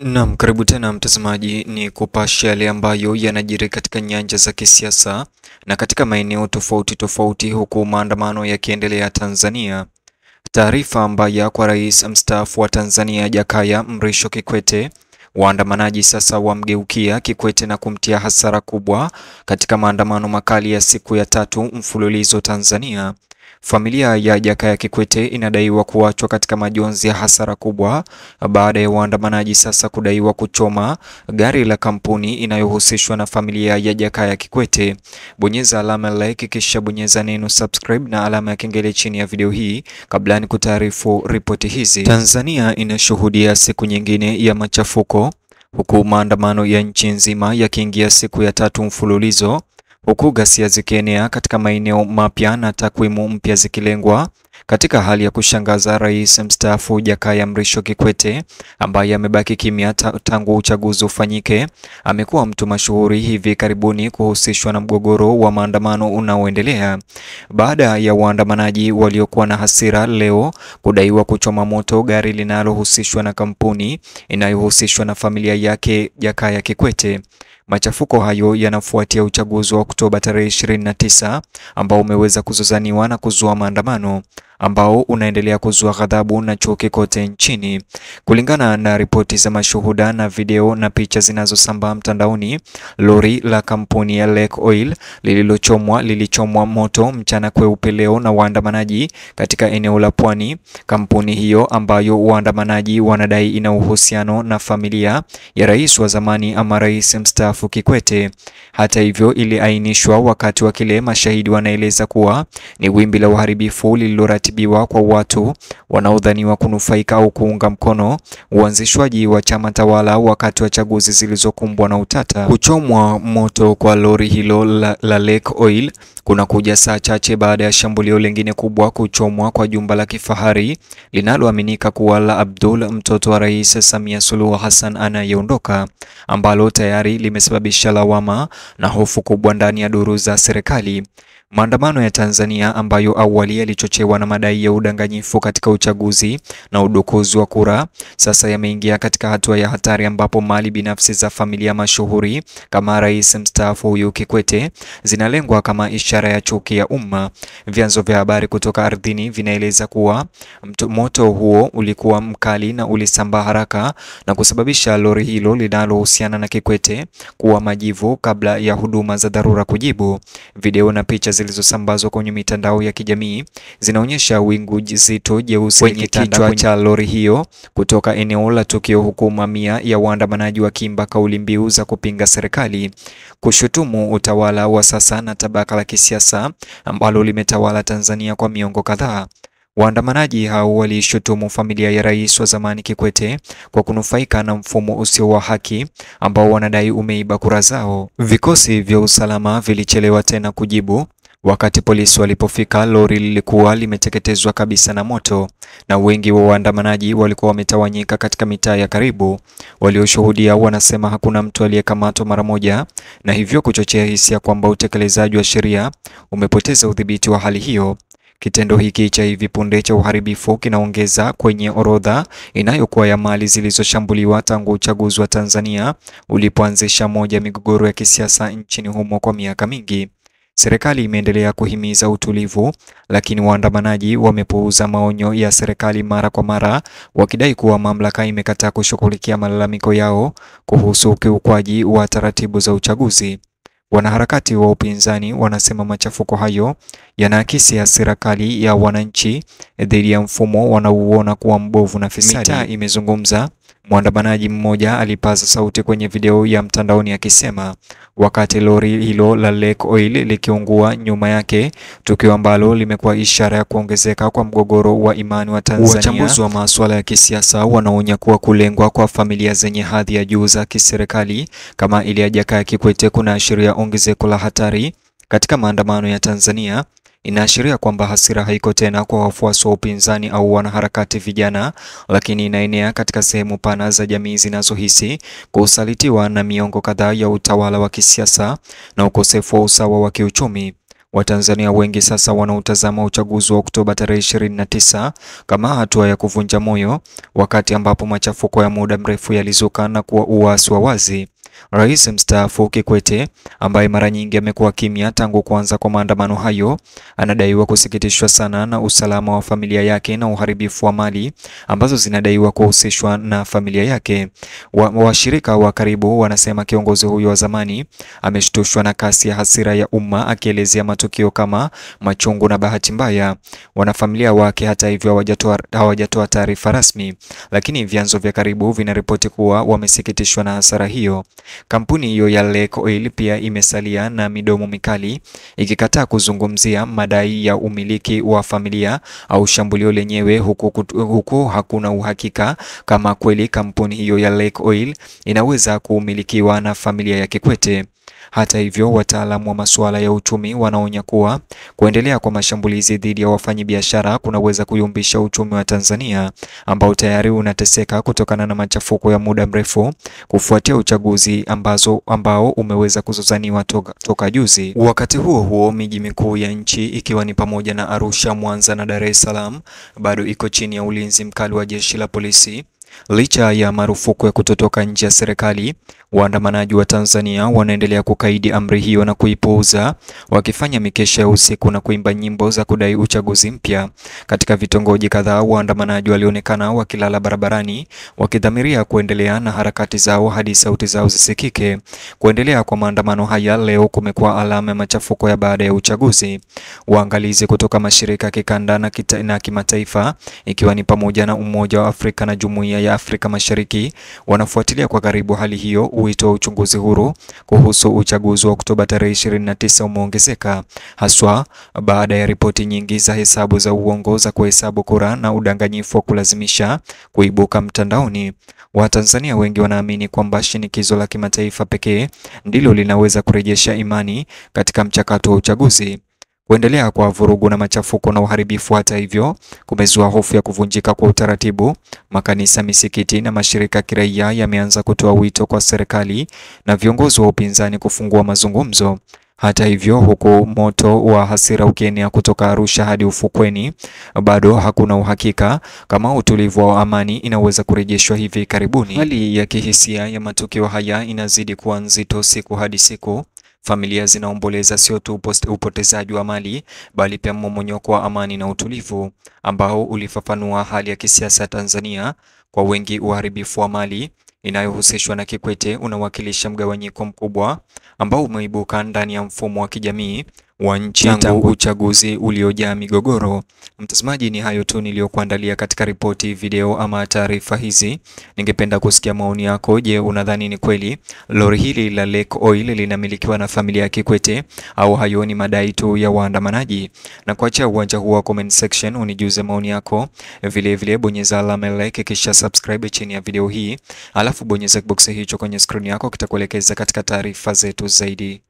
Naam, karibu tena mtazamaji, ni kupasha yale ambayo yanajiri katika nyanja za kisiasa na katika maeneo tofauti tofauti, huku maandamano yakiendelea Tanzania. Taarifa mbaya kwa rais mstaafu wa Tanzania Jakaya Mrisho Kikwete. Waandamanaji sasa wamgeukia Kikwete na kumtia hasara kubwa katika maandamano makali ya siku ya 3 mfululizo Tanzania. Familia ya Jakaya Kikwete inadaiwa kuachwa katika majonzi ya hasara kubwa baada ya waandamanaji sasa kudaiwa kuchoma gari la kampuni inayohusishwa na familia ya Jakaya Kikwete. Bonyeza alama like kisha bonyeza neno subscribe na alama ya kengele chini ya video hii kabla ni kutaarifu ripoti hizi. Tanzania inashuhudia siku nyingine ya machafuko huku maandamano ya nchi nzima yakiingia siku ya 3 mfululizo, huku ghasia zikienea katika maeneo mapya na takwimu mpya zikilengwa. Katika hali ya kushangaza, rais mstaafu Jakaya Mrisho Kikwete ambaye amebaki kimya tangu uchaguzi ufanyike, amekuwa mtu mashuhuri hivi karibuni kuhusishwa na mgogoro wa maandamano unaoendelea baada ya waandamanaji waliokuwa na hasira leo kudaiwa kuchoma moto gari linalohusishwa na kampuni inayohusishwa na familia yake Jakaya Kikwete. Machafuko hayo yanafuatia uchaguzi wa Oktoba tarehe 29 ambao umeweza kuzozaniwa na kuzua maandamano ambao unaendelea kuzua ghadhabu na chuki kote nchini. Kulingana na ripoti za mashuhuda na video na picha zinazosambaa mtandaoni, lori la kampuni ya Lake Oil lilichomwa moto mchana kweupe leo na waandamanaji katika eneo la Pwani. Kampuni hiyo ambayo waandamanaji wanadai ina uhusiano na familia ya rais wa zamani ama rais mstaafu Kikwete. Hata hivyo, iliainishwa wakati wa kile mashahidi wanaeleza kuwa ni wimbi la uharibifu lililoratibiwa kwa watu wanaodhaniwa kunufaika au kuunga mkono uanzishwaji wa chama tawala wakati wa chaguzi zilizokumbwa na utata. Kuchomwa moto kwa lori hilo la Lake Oil kunakuja saa chache baada ya shambulio lingine kubwa kuchomwa kwa jumba la kifahari linaloaminika kuwa la Abdul, mtoto wa Rais Samia Suluhu Hassan anayeondoka, ambalo tayari limesababisha lawama na hofu kubwa ndani ya duru za serikali. Maandamano ya Tanzania ambayo awali yalichochewa na madai ya udanganyifu katika uchaguzi na udukuzi wa kura, sasa yameingia katika hatua ya hatari ambapo mali binafsi za familia mashuhuri kama rais mstaafu huyu Kikwete zinalengwa kama ishara ya chuki ya umma. Vyanzo vya habari kutoka ardhini vinaeleza kuwa moto huo ulikuwa mkali na ulisambaa haraka na kusababisha lori hilo linalohusiana na Kikwete kuwa majivu kabla ya huduma za dharura kujibu. Video na picha zilizosambazwa kwenye mitandao ya kijamii zinaonyesha wingu zito jeusi kwenye kichwa cha lori hiyo kutoka eneo la tukio, huku mamia ya waandamanaji wakiimba kauli mbiu za kupinga serikali, kushutumu utawala wa sasa na tabaka la kisiasa ambalo limetawala Tanzania kwa miongo kadhaa. Waandamanaji hao walishutumu familia ya rais wa zamani Kikwete kwa kunufaika na mfumo usio wa haki ambao wanadai umeiba kura zao. Vikosi vya usalama vilichelewa tena kujibu. Wakati polisi walipofika, lori lilikuwa limeteketezwa kabisa na moto na wengi wa waandamanaji walikuwa wametawanyika katika mitaa ya karibu. Walioshuhudia wanasema hakuna mtu aliyekamatwa mara moja, na hivyo kuchochea hisia kwamba utekelezaji wa sheria umepoteza udhibiti wa hali hiyo. Kitendo hiki cha hivi punde cha uharibifu kinaongeza kwenye orodha inayokuwa ya mali zilizoshambuliwa tangu uchaguzi wa Tanzania ulipoanzisha moja migogoro ya kisiasa nchini humo kwa miaka mingi. Serikali imeendelea kuhimiza utulivu, lakini waandamanaji wamepuuza maonyo ya serikali mara kwa mara, wakidai kuwa mamlaka imekataa kushughulikia malalamiko yao kuhusu ukiukwaji wa taratibu za uchaguzi. Wanaharakati wa upinzani wanasema machafuko hayo yanaakisi hasira kali ya wananchi dhidi ya mfumo wanaouona kuwa mbovu na fisadi. Mitaa imezungumza. Mwandamanaji mmoja alipaza sauti kwenye video ya mtandaoni akisema wakati lori hilo la Lake Oil likiungua nyuma yake, tukio ambalo limekuwa ishara ya kuongezeka kwa mgogoro wa imani wa Tanzania. Wachambuzi wa masuala ya kisiasa wanaonya kuwa kulengwa kwa familia zenye hadhi ya juu za kiserikali kama ile ya Jakaya Kikwete kunaashiria ongezeko la hatari katika maandamano ya Tanzania. Inaashiria kwamba hasira haiko tena kwa wafuasi wa upinzani au wanaharakati vijana, lakini inaenea katika sehemu pana za jamii zinazohisi kusalitiwa na miongo kadhaa ya utawala wa kisiasa na ukosefu wa usawa wa kiuchumi. Watanzania wengi sasa wanautazama uchaguzi wa Oktoba tarehe 29 kama hatua ya kuvunja moyo, wakati ambapo machafuko ya muda mrefu yalizuka na kuwa uasi wa wazi. Rais mstaafu Kikwete, ambaye mara nyingi amekuwa kimya tangu kuanza kwa maandamano hayo, anadaiwa kusikitishwa sana na usalama wa familia yake na uharibifu wa mali ambazo zinadaiwa kuhusishwa na familia yake. Washirika wa karibu wanasema kiongozi huyo wa zamani ameshtushwa na kasi ya hasira ya umma, akielezea matukio kama machungu na bahati mbaya. Wanafamilia wake hata hivyo hawajatoa taarifa rasmi, lakini vyanzo vya karibu vinaripoti kuwa wamesikitishwa na hasara hiyo. Kampuni hiyo ya Lake Oil pia imesalia na midomo mikali, ikikataa kuzungumzia madai ya umiliki wa familia au shambulio lenyewe, huku hakuna uhakika kama kweli kampuni hiyo ya Lake Oil inaweza kumilikiwa na familia ya Kikwete. Hata hivyo, wataalamu wa masuala ya uchumi wanaonya kuwa kuendelea kwa mashambulizi dhidi ya wafanyabiashara kunaweza kuyumbisha uchumi wa Tanzania ambao tayari unateseka kutokana na machafuko ya muda mrefu kufuatia uchaguzi ambao umeweza kuzozaniwa toka juzi. Wakati huo huo, miji mikuu ya nchi ikiwa ni pamoja na Arusha, Mwanza na Dar es Salaam bado iko chini ya ulinzi mkali wa jeshi la polisi. Licha ya marufuku ya kutotoka nje ya serikali, waandamanaji wa Tanzania wanaendelea kukaidi amri hiyo na kuipuuza, wakifanya mikesha ya usiku na kuimba nyimbo za kudai uchaguzi mpya. Katika vitongoji kadhaa, waandamanaji walionekana wakilala barabarani, wakidhamiria kuendelea na harakati zao hadi sauti zao zisikike. Kuendelea kwa maandamano haya leo kumekuwa alama ya machafuko ya baada ya uchaguzi. Waangalizi kutoka mashirika ya kikanda na kimataifa, ikiwa ni pamoja na Umoja wa Afrika na Jumuiya ya Afrika Mashariki, wanafuatilia kwa karibu hali hiyo. Wito wa uchunguzi huru kuhusu uchaguzi wa Oktoba tarehe 29 umeongezeka, haswa baada ya ripoti nyingi za hesabu za uongo za kuhesabu kura na udanganyifu wa kulazimisha kuibuka mtandaoni. Watanzania wengi wanaamini kwamba shinikizo la kimataifa pekee ndilo linaweza kurejesha imani katika mchakato wa uchaguzi. Kuendelea kwa vurugu na machafuko na uharibifu, hata hivyo, kumezua hofu ya kuvunjika kwa utaratibu. Makanisa, misikiti na mashirika ya kiraia yameanza kutoa wito kwa serikali na viongozi wa upinzani kufungua mazungumzo. Hata hivyo, huku moto wa hasira ukienea kutoka Arusha hadi ufukweni, bado hakuna uhakika kama utulivu wa amani inaweza kurejeshwa hivi karibuni. Hali ya kihisia ya matukio haya inazidi kuwa nzito siku hadi siku. Familia zinaomboleza sio tu upotezaji wa mali, bali pia mmomonyoko wa amani na utulivu ambao ulifafanua hali ya kisiasa Tanzania. Kwa wengi, uharibifu wa mali inayohusishwa na Kikwete unawakilisha mgawanyiko mkubwa ambao umeibuka ndani ya mfumo wa kijamii wa nchi tangu uchaguzi uliojaa migogoro. Mtazamaji, ni hayo tu niliyokuandalia katika ripoti, video ama taarifa hizi. Ningependa kusikia maoni yako. Je, unadhani ni kweli lori hili la Lake Oil linamilikiwa na familia ya Kikwete au hayo ni madai tu ya waandamanaji? Na kuacha uwanja huu wa comment section unijuze maoni yako. Vile bonyeza alama like kisha subscribe chini ya video hii, alafu bonyeza box hicho kwenye screen yako, kitakuelekeza katika taarifa zetu zaidi.